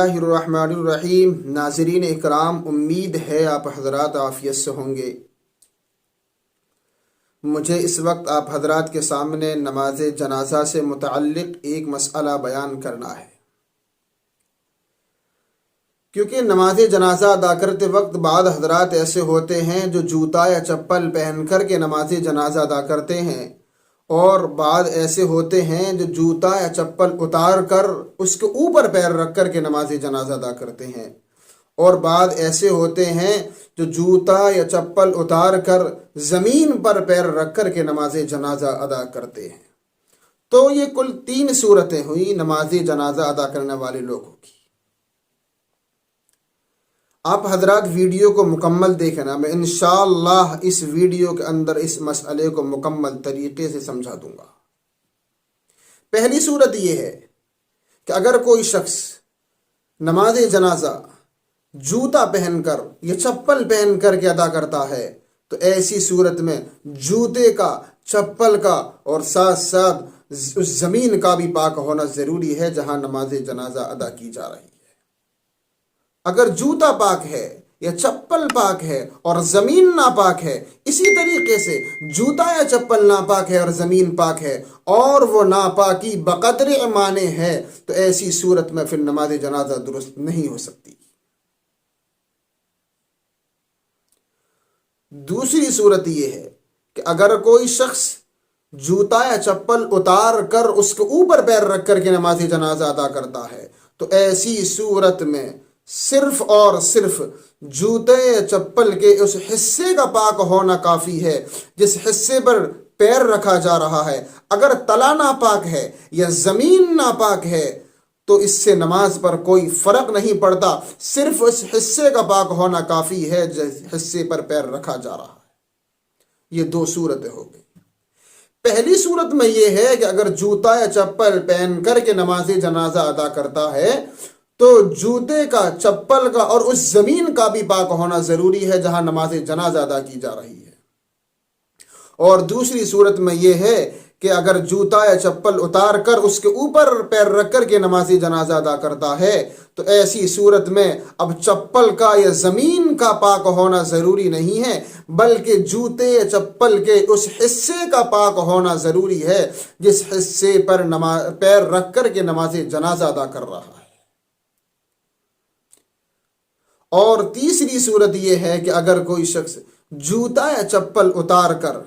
اللہ الرحمن الرحیم۔ ناظرین اکرام، امید ہے آپ حضرات عافیت سے ہوں گے۔ مجھے اس وقت آپ حضرات کے سامنے نماز جنازہ سے متعلق ایک مسئلہ بیان کرنا ہے، کیونکہ نماز جنازہ ادا کرتے وقت بعض حضرات ایسے ہوتے ہیں جو جوتا یا چپل پہن کر کے نماز جنازہ ادا کرتے ہیں، اور بعض ایسے ہوتے ہیں جو جوتا یا چپل اتار کر اس کے اوپر پیر رکھ کر کے نماز جنازہ ادا کرتے ہیں، اور بعض ایسے ہوتے ہیں جو جوتا یا چپل اتار کر زمین پر پیر رکھ کر کے نماز جنازہ ادا کرتے ہیں۔ تو یہ کل 3 صورتیں ہوئی نماز جنازہ ادا کرنے والے لوگوں کی۔ آپ حضرات ویڈیو کو مکمل دیکھنا، میں انشاءاللہ اس ویڈیو کے اندر اس مسئلے کو مکمل طریقے سے سمجھا دوں گا۔ پہلی صورت یہ ہے کہ اگر کوئی شخص نماز جنازہ جوتا پہن کر یا چپل پہن کر کے ادا کرتا ہے تو ایسی صورت میں جوتے کا، چپل کا اور ساتھ ساتھ اس زمین کا بھی پاک ہونا ضروری ہے جہاں نماز جنازہ ادا کی جا رہی ہے۔ اگر جوتا پاک ہے یا چپل پاک ہے اور زمین ناپاک ہے، اسی طریقے سے جوتا یا چپل ناپاک ہے اور زمین پاک ہے اور وہ ناپاکی بقدر مانے ہے، تو ایسی صورت میں پھر نماز جنازہ درست نہیں ہو سکتی۔ دوسری صورت یہ ہے کہ اگر کوئی شخص جوتا یا چپل اتار کر اس کے اوپر پیر رکھ کر کے نماز جنازہ ادا کرتا ہے تو ایسی صورت میں صرف اور صرف جوتے یا چپل کے اس حصے کا پاک ہونا کافی ہے جس حصے پر پیر رکھا جا رہا ہے۔ اگر تلا ناپاک ہے یا زمین ناپاک ہے تو اس سے نماز پر کوئی فرق نہیں پڑتا، صرف اس حصے کا پاک ہونا کافی ہے جس حصے پر پیر رکھا جا رہا ہے۔ یہ 2 صورتیں ہو گئی۔ پہلی صورت میں یہ ہے کہ اگر جوتا یا چپل پہن کر کے نماز جنازہ ادا کرتا ہے تو جوتے کا، چپل کا اور اس زمین کا بھی پاک ہونا ضروری ہے جہاں نماز جنازہ ادا کی جا رہی ہے۔ اور دوسری صورت میں یہ ہے کہ اگر جوتا یا چپل اتار کر اس کے اوپر پیر رکھ کر کے نماز جنازہ ادا کرتا ہے تو ایسی صورت میں اب چپل کا یا زمین کا پاک ہونا ضروری نہیں ہے، بلکہ جوتے یا چپل کے اس حصے کا پاک ہونا ضروری ہے جس حصے پر پیر رکھ کر کے نماز جنازہ ادا کر رہا ہے۔ اور تیسری صورت یہ ہے کہ اگر کوئی شخص جوتا یا چپل اتار کر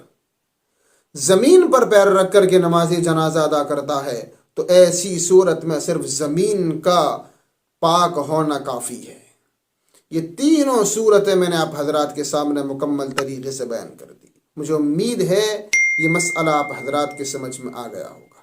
زمین پر پیر رکھ کر کے نماز جنازہ ادا کرتا ہے تو ایسی صورت میں صرف زمین کا پاک ہونا کافی ہے۔ یہ 3 صورتیں میں نے آپ حضرات کے سامنے مکمل طریقے سے بیان کر دی۔ مجھے امید ہے یہ مسئلہ آپ حضرات کے سمجھ میں آ گیا ہوگا۔